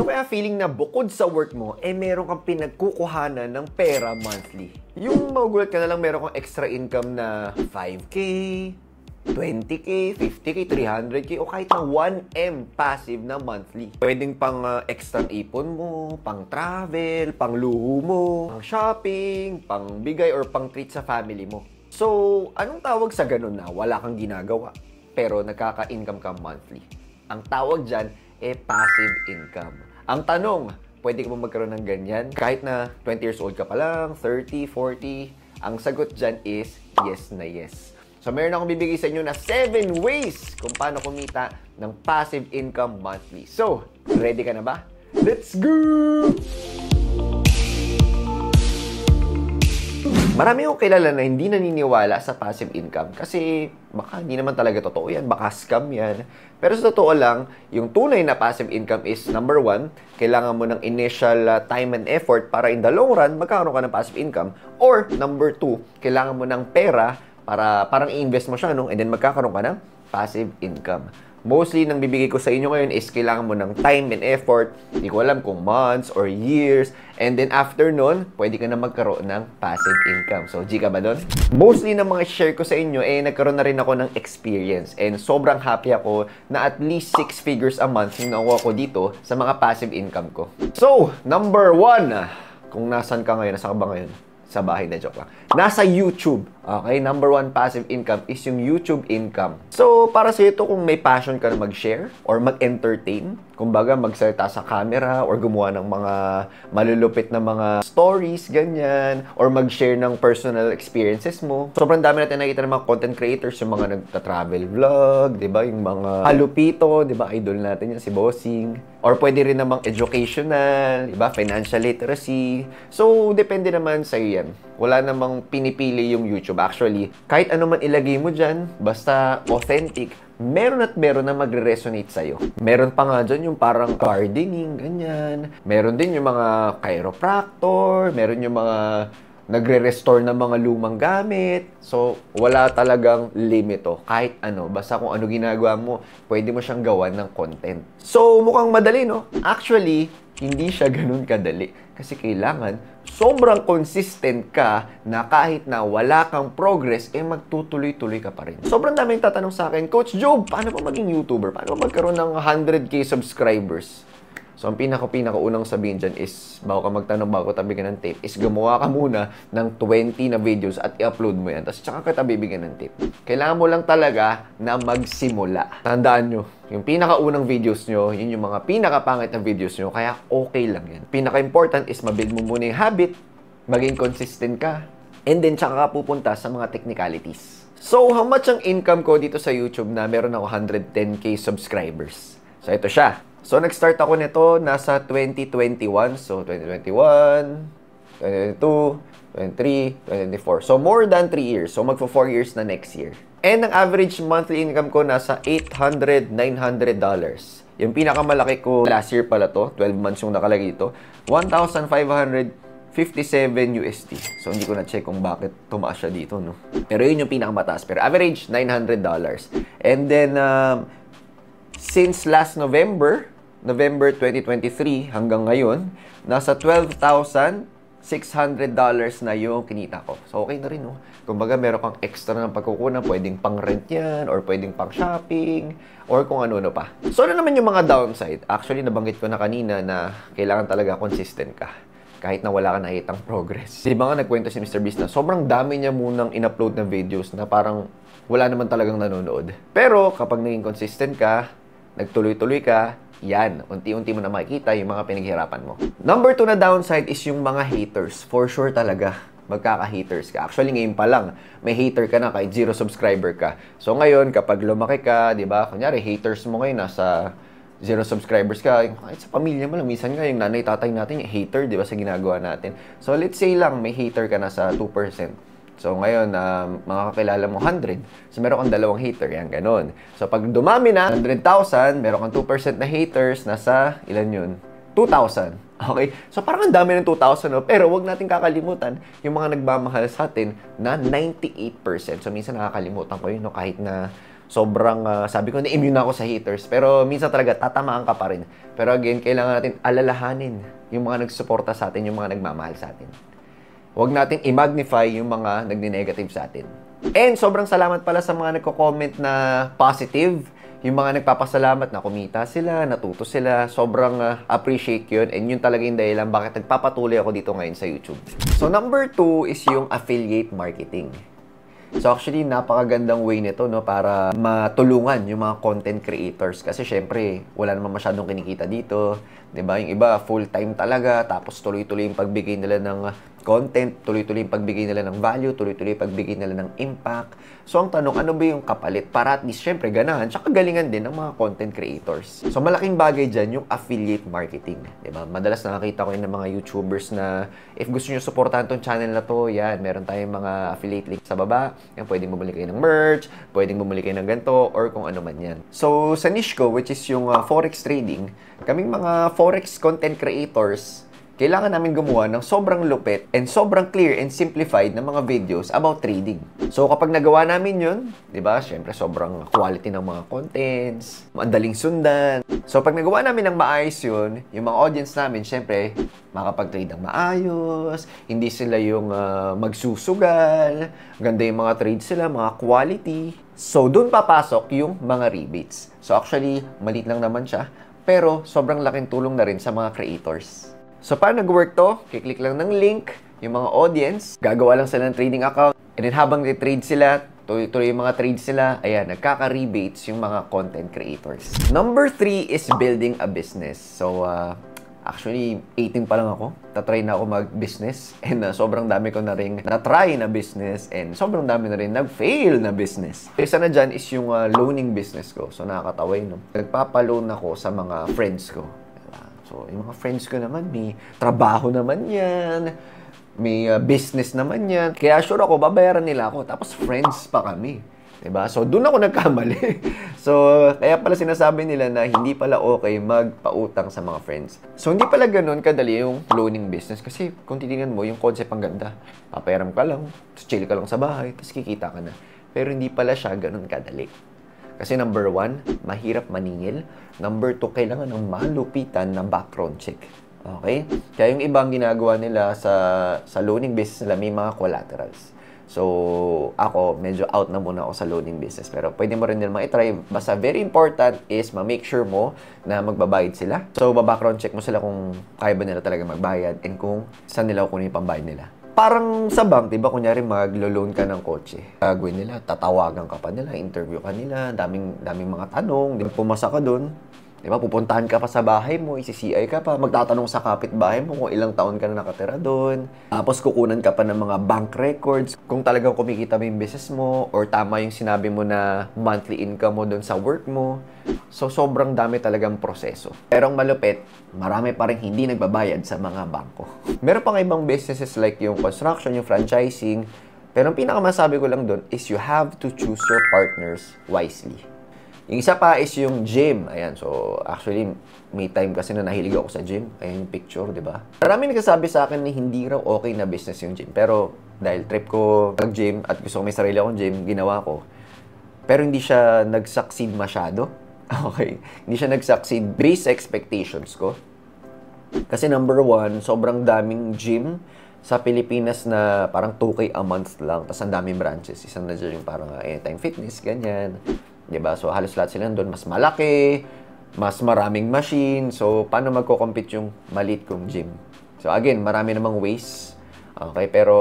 kaya feeling na bukod sa work mo, meron kang pinagkukuhanan ng pera monthly? Yung magulat ka na lang meron kang extra income na 5K, 20K, 50K, 300K, o kahit na 1M passive na monthly. Pwedeng pang extra ipon mo, pang travel, pang luho mo, pang shopping, pang bigay or pang treat sa family mo. So, anong tawag sa ganun na wala kang ginagawa, pero nagkaka-income ka monthly? Ang tawag dyan, passive income. Ang tanong, pwede ka ba magkaroon ng ganyan? Kahit na 20 years old ka pa lang, 30, 40, ang sagot dyan is yes na yes. So, meron akong bibigay sa inyo na 7 ways kung paano kumita ng passive income monthly. So, ready ka na ba? Let's go! Marami akong kilala na hindi naniniwala sa passive income kasi baka hindi naman talaga totoo yan, baka scam yan. Pero sa totoo lang, yung tunay na passive income is number 1, kailangan mo ng initial time and effort para in the long run, magkakaroon ka ng passive income. Or number 2, kailangan mo ng pera para parang i-invest mo siya, no? And then magkakaroon ka ng passive income. Mostly, nang bibigay ko sa inyo ngayon is kailangan mo ng time and effort. Hindi ko alam kung months or years. And then after nun, pwede ka na magkaroon ng passive income. So, G ka ba doon? Mostly ng mga share ko sa inyo, nagkaroon na rin ako ng experience. And sobrang happy ako na at least 6 figures a month yung nakuha ko dito sa mga passive income ko. So, number 1. Kung nasan ka ngayon, nasa ka ba ngayon? Sa bahay, na joke lang. Nasa YouTube. Okay? Number 1 passive income is yung YouTube income. So, para sa ito, kung may passion ka na mag-share or mag-entertain, kumbaga magsalita sa camera or gumawa ng mga malulupit na mga stories, ganyan, or mag-share ng personal experiences mo. Sobrang dami natin nakita ng mga content creators, yung mga nagta-travel vlog, di ba? Yung mga halupito, di ba? Idol natin yan, si Bossing. Or pwede rin namang educational, di ba? Financial literacy. So, depende naman sa iyo yan. Wala namang pinipili yung YouTube. Actually, kahit ano man ilagay mo dyan, basta authentic, meron at meron na magre-resonate sa'yo. Meron pa nga dyan yung parang gardening, ganyan. Meron din yung mga chiropractor, meron yung mga nagre-restore ng mga lumang gamit. So, wala talagang limito. Kahit ano, basta kung ano ginagawa mo, pwede mo siyang gawan ng content. So, mukhang madali, no? Actually, hindi siya ganun kadali. Kasi kailangan sobrang consistent ka na kahit na wala kang progress, magtutuloy-tuloy ka pa rin. Sobrang daming tatanong sa akin, Coach Job, paano pa maging YouTuber? Paano pa magkaroon ng 100K subscribers? So, ang pinaka-unang sabihin dyan is, bago ka magtanong, bago ka bigyan ng tip, is gumawa ka muna ng 20 na videos at i-upload mo yan. Tapos, tsaka kita bibigyan ng tip. Kailangan mo lang talaga na magsimula. Tandaan nyo, yung pinaka-unang videos nyo, yun yung mga pinaka-pangit na videos nyo, kaya okay lang yan. Pinaka-important is mabuild mo muna yung habit, maging consistent ka, and then tsaka ka pupunta sa mga technicalities. So, how much ang income ko dito sa YouTube na meron ako 110K subscribers? So, ito siya. So, nag-start ako nito nasa 2021. So, 2021, 2022, 2023, 2024. So, more than 3 years. So, magpo 4 years na next year. And ang average monthly income ko nasa $800, $900. Yung pinakamalaki ko last year pala to, 12 months yung nakalagay ito, 1,557 USD. So, hindi ko na-check kung bakit tumaas siya dito, no? Pero yun yung pinakamataas. Pero average, $900. And then, since last November 2023 hanggang ngayon, nasa $12,600 na yung kinita ko. So, okay na rin, no? Kumbaga, meron kang extra ng pagkukunan. Pwedeng pang rent yan, or pwedeng pang shopping, or kung ano-ano pa. So, ano naman yung mga downside? Actually, nabanggit ko na kanina na kailangan talaga consistent ka. Kahit na wala ka nakitang progress. Di ba nga nagkwento si Mr. Beast na sobrang dami niya munang in-upload na videos na parang wala naman talagang nanonood. Pero, kapag naging consistent ka, nagtuloy-tuloy ka, yan, unti-unti mo na makikita yung mga pinaghirapan mo. Number 2 na downside is yung mga haters. For sure talaga, magkaka-haters ka. Actually, ngayon pa lang, may hater ka na kahit 0 subscriber ka. So ngayon, kapag lumaki ka, di ba, kunyari, haters mo ngayon, nasa 0 subscribers ka, kahit sa pamilya mo lang, minsan nga yung nanay, tatay natin, yung hater, di ba, sa ginagawa natin. So let's say lang, may hater ka na sa 2%. So, ngayon, mga kakilala mo, 100. So, meron kang 2 hater. Yan, ganun. So, pag dumami na, 100,000, meron kang 2% na haters, nasa, ilan yun? 2,000. Okay? So, parang ang dami ng 2,000, no? Pero, wag natin kakalimutan yung mga nagmamahal sa atin na 98%. So, minsan nakakalimutan ko yun, no? Kahit na sobrang, sabi ko, na-immune na ako sa haters. Pero minsan talaga, tatamaan ka pa rin. Pero again, kailangan natin alalahanin yung mga nagsusuporta sa atin, yung mga nagmamahal sa atin. Huwag natin i-magnify yung mga nagni-negative sa atin. And sobrang salamat pala sa mga nagko-comment na positive. Yung mga nagpapasalamat na kumita sila, natuto sila. Sobrang appreciate yun. And yun talaga yung dahilan bakit nagpapatuloy ako dito ngayon sa YouTube. So number 2 is yung affiliate marketing. So actually, napakagandang way nito, no, para matulungan yung mga content creators. Kasi syempre, wala naman masyadong kinikita dito. 'Di ba? Yung iba, full-time talaga. Tapos tuloy-tuloy yung pagbigay nila ng content, tuloy-tuloy yung pagbigay nila ng value, tuloy-tuloy yung pagbigay nila ng impact. So ang tanong, ano ba yung kapalit? Para at least, syempre, ganahan, tsaka galingan din ng mga content creators. So malaking bagay dyan yung affiliate marketing. 'Di ba? Madalas nakakita ko yun ng mga YouTubers na if gusto nyo supportahan tong channel na to, yan, meron tayong mga affiliate link sa baba. Yan, pwedeng bumili kayo ng merch, pwedeng bumili kayo ng ganito, or kung ano man yan. So sa niche ko, which is yung forex trading, kaming mga forex content creators, kailangan namin gumawa ng sobrang lupit and sobrang clear and simplified na mga videos about trading. So kapag nagawa namin yun, di ba, syempre sobrang quality ng mga contents, madaling sundan. So pag nagawa namin ng maayos yun, yung mga audience namin, syempre, makapag-trade ng maayos, hindi sila yung magsusugal, ganda yung mga trades sila, mga quality. So doon papasok yung mga rebates. So actually, maliit lang naman siya, pero sobrang laking tulong na rin sa mga creators. So, paano nag-work to? Kiklik lang ng link, yung mga audience, gagawa lang sila ng trading account, and then habang nag-trade sila, tuloy-tuloy yung mga trades sila, ayan, nagkaka-rebates yung mga content creators. Number 3 is building a business. So, actually, 18 pa lang ako. Tatry na ako mag-business, and sobrang dami ko na rin na-try na business, and sobrang dami na rin nag-fail na business. Isa na dyan is yung loaning business ko. So, nakakatawa yun, no? Nagpapaloan ako sa mga friends ko. So, yung mga friends ko naman, may trabaho naman yan, may business naman yan. Kaya sure ako, babayaran nila ako. Tapos friends pa kami. Diba? So, doon ako nagkamali. So, kaya pala sinasabi nila na hindi pala okay magpautang sa mga friends. So, hindi pala ganun kadali yung loaning business. Kasi kung titingnan mo, yung concept ang ganda. Papayaram ka lang, chill ka lang sa bahay, tapos kikita ka na. Pero hindi pala siya ganun kadali. Kasi number 1, mahirap maningil. Number 2, kailangan ng malupitan na background check. Okay? Kaya yung ibang ginagawa nila sa loaning business nila, may mga collaterals. So, ako, medyo out na muna ako sa loaning business. Pero pwede mo rin nila i-try. Basta very important is ma-make sure mo na magbabayad sila. So, background check mo sila kung kaya ba nila talaga magbayad and kung saan nila kunin yung pambayad nila. Parang sa bank, diba, kunyari maglo-loan ka ng kotse. Gagawin nila, tatawagan ka pa nila, interview ka nila, daming mga tanong. Diba, pumasa ka dun, diba, pupuntahan ka pa sa bahay mo, isi-CI ka pa, magtatanong sa kapitbahay mo kung ilang taon ka na nakatira dun. Tapos kukunan ka pa ng mga bank records, kung talagang kumikita mo yung business mo, or tama yung sinabi mo na monthly income mo dun sa work mo. So, sobrang dami talagang proseso. Pero ang malupit, marami pa rin hindi nagbabayad sa mga bangko. Meron pang ibang businesses like yung construction, yung franchising. Pero ang pinakamasabi ko lang doon is you have to choose your partners wisely. Yung isa pa is yung gym. Ayan, so actually, may time kasi na nahilig ako sa gym. Ayan yung picture, di ba? Marami nagsasabi sa akin na hindi raw okay na business yung gym. Pero dahil trip ko mag-gym at gusto ko may sarili akong gym, ginawa ko. Pero hindi siya nag-succeed masyado. Okay. Hindi siya nag-succeed based sa expectations ko. Kasi number 1, sobrang daming gym sa Pilipinas na parang 2K a month lang. Tapos ang daming branches. Isang na dyan yung parang Anytime Fitness, ganyan. Diba? So halos lahat sila doon. Mas malaki, mas maraming machine. So paano magko-compete yung maliit kong gym? So again, marami namang ways. Okay, pero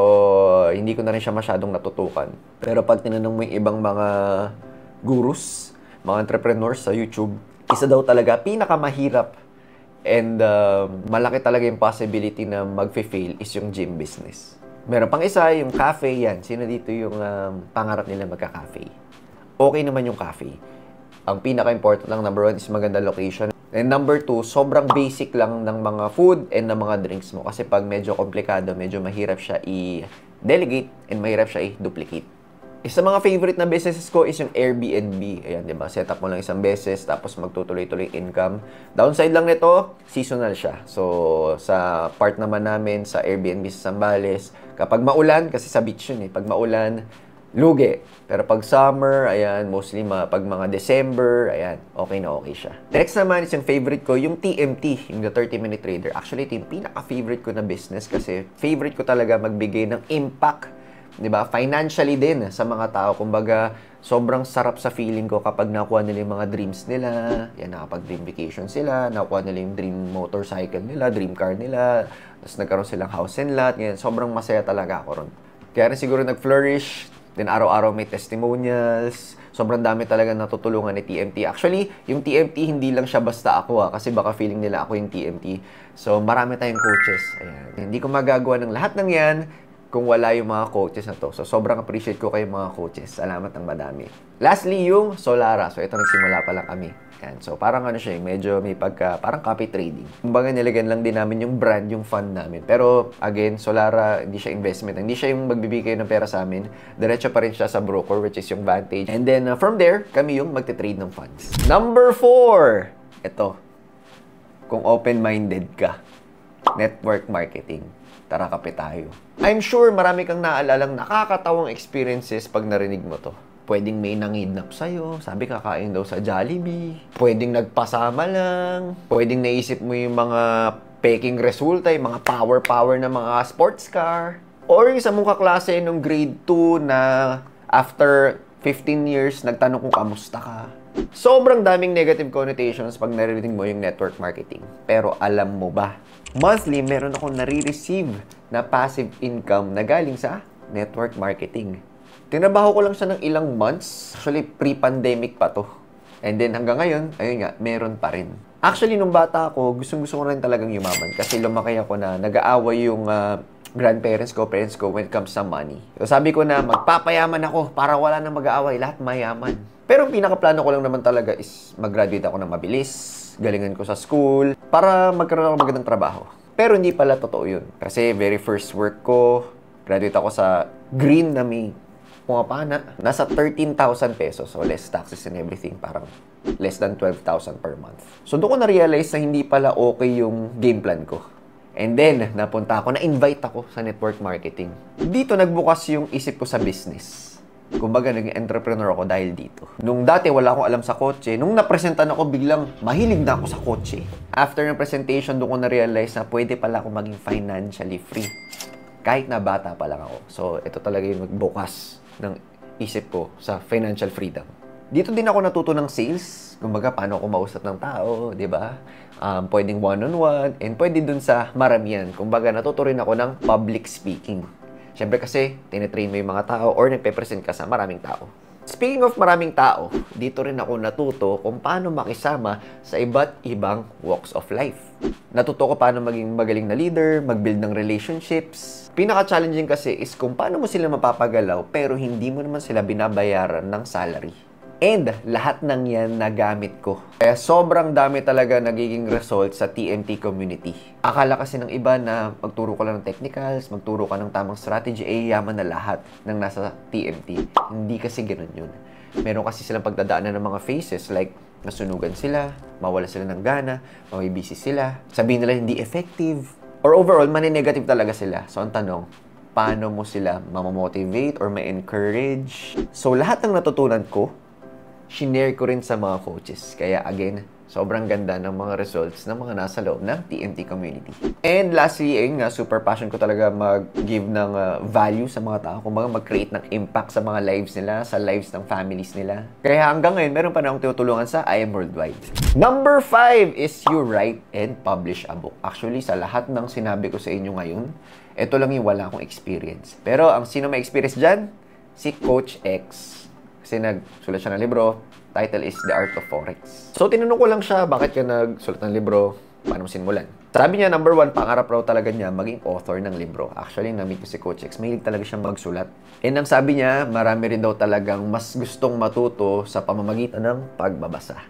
hindi ko na rin siya masyadong natutukan. Pero pag tinanong mo yung ibang mga gurus, mga entrepreneurs sa YouTube, isa daw talaga pinakamahirap and malaki talaga yung possibility na mag-fail is yung gym business. Meron pang isa, yung cafe, yan. Sino dito yung pangarap nila magka-cafe? Okay naman yung cafe. Ang pinaka-important lang, number 1 is maganda location. And number 2, sobrang basic lang ng mga food and ng mga drinks mo. Kasi pag medyo komplikado, medyo mahirap siya i-delegate and mahirap siya i-duplicate. Isa mga favorite na businesses ko is yung Airbnb. Ayan, di ba? Set up mo lang isang beses, tapos magtutuloy-tuloy income. Downside lang nito, seasonal siya. So, sa part naman namin, sa Airbnb sa Zambales, kapag maulan, kasi sa beach yun eh, pag maulan, lugi. Pero pag summer, ayan, mostly pag mga December, ayan, okay na okay siya. Next naman is yung favorite ko, yung TMT, yung The 30-Minute Trader. Actually, ito yung pinaka-favorite ko na business kasi favorite ko talaga magbigay ng impact, di ba? Financially din sa mga tao. Kumbaga, sobrang sarap sa feeling ko kapag nakuha nila yung mga dreams nila. Yan, nakapag-dream vacation sila, nakuha nila yung dream motorcycle nila, dream car nila, tapos nagkaroon silang house and lot. Yan, sobrang masaya talaga ako ron. Kaya rin siguro nag-flourish. Then araw-araw may testimonials. Sobrang dami talaga natutulungan ni TMT. Actually, yung TMT hindi lang siya basta ako kasi baka feeling nila ako yung TMT. So marami tayong coaches. Ayan. Hindi ko magagawa ng lahat ng yan kung wala yung mga coaches na to. So sobrang appreciate ko kayo mga coaches. Salamat ng madami. Lastly, yung Solara. So ito nagsimula pa lang kami. Yan. So, parang ano siya, medyo may parang copy trading. Kumbaga, nilagyan lang din namin yung brand, yung fund namin. Pero, again, Solara, hindi siya investment. Hindi siya yung magbibigay ng pera sa amin. Diretso pa rin siya sa broker, which is yung Vantage. And then, from there, kami yung magte-trade ng funds. Number 4. Ito. Kung open-minded ka. Network marketing. Tara, kape tayo. I'm sure marami kang naalalang nakakatawang experiences pag narinig mo to. Pwedeng may nangidnap sa'yo. Sabi, kakain daw sa Jollibee. Pwedeng nagpasama lang. Pwedeng naisip mo yung mga peking resulta, yung mga power na mga sports car. Or yung sa mong kaklase nung grade 2 na after 15 years, nagtanong kung kamusta ka. Sobrang daming negative connotations pag narinig mo yung network marketing. Pero alam mo ba, monthly, meron akong nare-receive na passive income na galing sa network marketing. Tinabaho ko lang siya ng ilang months. Actually, pre-pandemic pa to. And then hanggang ngayon, ayun nga, meron pa rin. Actually, nung bata ako, gustong-gusto ko rin talagang yumaman. Kasi lumaki ako na nag-aaway yung grandparents ko, parents ko when it comes sa money. So sabi ko na magpapayaman ako para wala nang mag-aaway, lahat mayaman. Pero ang pinaka-plano ko lang naman talaga is mag-graduate ako ng mabilis, galingan ko sa school, para magkaroon ako magandang trabaho. Pero hindi pala totoo yun. Kasi very first work ko, graduate ako sa Green na may pumapana. Nasa 13,000 pesos. So, less taxes and everything. Parang less than 12,000 per month. So, doon ko na-realize na hindi pala okay yung game plan ko. And then, napunta ako, na-invite ako sa network marketing. Dito, nagbukas yung isip ko sa business. Kumbaga, naging entrepreneur ako dahil dito. Nung dati, wala akong alam sa kotse. Nung napresentan ako, biglang mahilig na ako sa kotse. After ng presentation, doon ko na-realize na pwede pala ako maging financially free. Kahit na bata pa lang ako. So, ito talaga yung nagbukas ng isip ko sa financial freedom. Dito din ako natuto ng sales. Kumbaga, paano ako mausap ng tao, di ba? Pwedeng one-on-one, and pwede dun sa maramihan. Kumbaga, natuto rin ako ng public speaking. Siyempre kasi, tinetrain mo yung mga tao or nagpe-present ka sa maraming tao. Speaking of maraming tao, dito rin ako natuto kung paano makisama sa iba't ibang walks of life. Natuto ko paano maging magaling na leader, mag-build ng relationships. Pinaka-challenging kasi is kung paano mo sila mapapagalaw pero hindi mo naman sila binabayaran ng salary. And lahat ng yan nagamit ko. Kaya sobrang dami talaga nagiging result sa TMT community. Akala kasi ng iba na magturo ka lang ng technicals, magturo ka ng tamang strategy, yaman na lahat ng nasa TMT. Hindi kasi ganun yun. Meron kasi silang pagdadaanan ng mga phases like nasunugan sila, mawala sila ng gana, mabibisi sila, sabihin nila hindi effective, or overall, maninegative talaga sila. So ang tanong, paano mo sila mamamotivate or ma-encourage? So lahat ng natutunan ko, shinare ko rin sa mga coaches. Kaya again, sobrang ganda ng mga results ng mga nasa loob ng TMT community. And lastly, ayun nga, super passion ko talaga mag-give ng value sa mga tao. Kumbaga mag-create ng impact sa mga lives nila, sa lives ng families nila. Kaya hanggang ngayon, meron pa na akong tinutulungan sa I Am Worldwide. Number 5 is you write and publish a book. Actually, sa lahat ng sinabi ko sa inyo ngayon, ito lang yung wala akong experience. Pero ang sino may experience dyan? Si Coach X. Kasi nagsulat siya ng libro, title is The Art of Forex. So, tinanong ko lang siya, bakit ka nagsulat ng libro, paano mo simulan? Sabi niya, number 1, pangarap raw talaga niya maging author ng libro. Actually, na-meet ko si Coach X, mahilig talaga siyang magsulat. And ang sabi niya, marami rin daw talagang mas gustong matuto sa pamamagitan ng pagbabasa.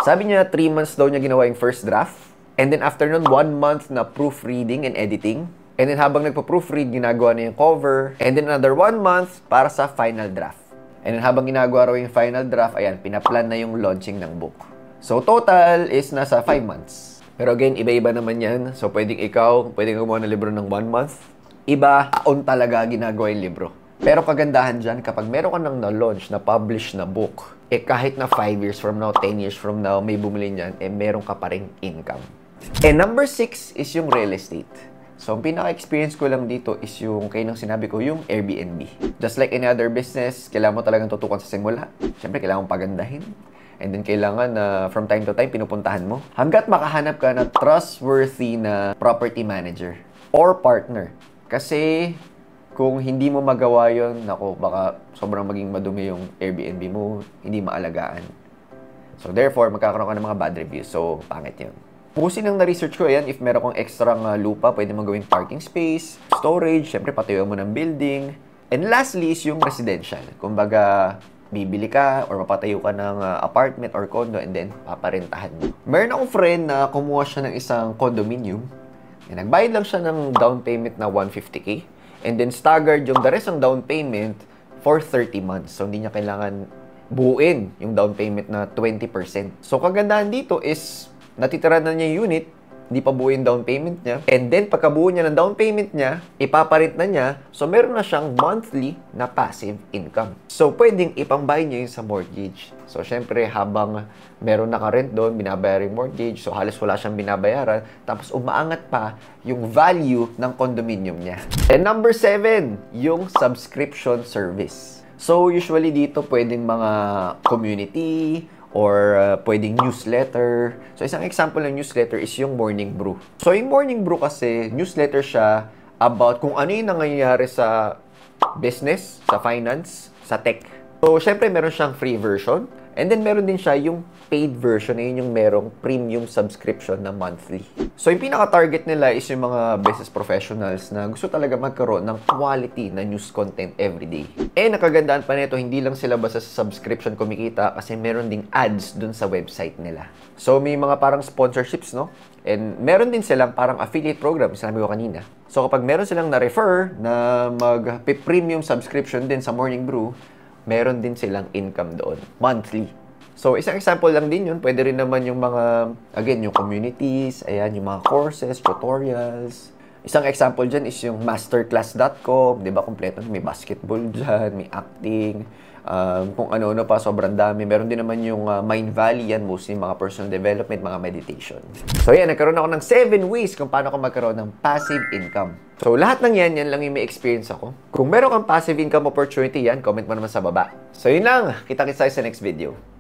Sabi niya, 3 months daw niya ginawa yung first draft. And then after nun, 1 month na proofreading and editing. And then habang nagpa-proofread, ginagawa na yung cover. And then another 1 month para sa final draft. And then habang ginagawa raw yung final draft, ayan, pinaplan na yung launching ng book. So, total is nasa 5 months. Pero again, iba-iba naman yan. So, pwedeng gumawa ng libro ng 1 month. Iba, taon talaga ginagawa yung libro. Pero kagandahan dyan, kapag meron ka nang na-launch, na-publish na book, kahit na 5 years from now, 10 years from now, may bumili niyan, meron ka pa ring income. And number 6 is yung real estate. So, ang pinaka-experience ko lang dito is yung, kayo nang sinabi ko, yung Airbnb. Just like any other business, kailangan mo talagang tutukan sa simula. Siyempre, kailangan mo pagandahin. And then, kailangan na from time to time, pinupuntahan mo. Hanggat makahanap ka na trustworthy na property manager or partner. Kasi, kung hindi mo magawa yun, nako, baka sobrang maging madumi yung Airbnb mo, hindi maalagaan. So, therefore, magkakaroon ka ng mga bad reviews. So, pangit yun. Pusin ang na-research ko, yan, if meron kang extra lupa, pwede mong gawing parking space, storage, syempre patuyuan mo ng building. And lastly is yung residential. Kumbaga, bibili ka or mapatayo ka ng apartment or condo and then paparentahan mo. Meron akong friend na kumuha siya ng isang condominium. And nagbayad lang siya ng down payment na 150K. And then staggered yung the rest ng down payment for 30 months. So, hindi niya kailangan buuin yung down payment na 20%. So, kagandahan dito is natitira na niya yung unit, hindi pa buo yung down payment niya. And then, pagkabuo niya ng down payment niya, ipaparent na niya. So, meron na siyang monthly na passive income. So, pwedeng ipangbayad niya yun sa mortgage. So, syempre, habang meron naka-rent doon, binabayaran yung mortgage. So, halos wala siyang binabayaran. Tapos, umaangat pa yung value ng condominium niya. And number 7, yung subscription service. So, usually dito, pwedeng mga community, or pwedeng newsletter. So, isang example ng newsletter is yung Morning Brew. So, yung Morning Brew kasi, newsletter siya about kung ano yung nangyayari sa business, sa finance, sa tech. So, syempre, meron siyang free version. And then, meron din siya yung paid version na yun yung merong premium subscription na monthly. So, yung pinaka-target nila is yung mga business professionals na gusto talaga magkaroon ng quality na news content everyday. Nakagandaan pa nito, hindi lang sila basta sa subscription kumikita kasi meron ding ads dun sa website nila. So, may mga parang sponsorships, no? And meron din silang parang affiliate program, sinabi ko kanina. So, kapag meron silang na-refer na mag-premium subscription din sa Morning Brew, meron din silang income doon, monthly. So, isang example lang din yun. Pwede rin naman yung mga, again, yung communities, ayan, yung mga courses, tutorials. Isang example dyan is yung masterclass.com, di ba, kompleto, may basketball dyan, may acting, kung ano-ano pa, sobrang dami. Meron din naman yung Mind Valley, yan, mostly mga personal development, mga meditation. So, yan, nagkaroon ako ng 7 ways kung paano ako magkaroon ng passive income. So, lahat ng yan lang yung may experience ako. Kung meron kang passive income opportunity yan, comment mo naman sa baba. So, yun lang. Kita-kits tayo sa next video.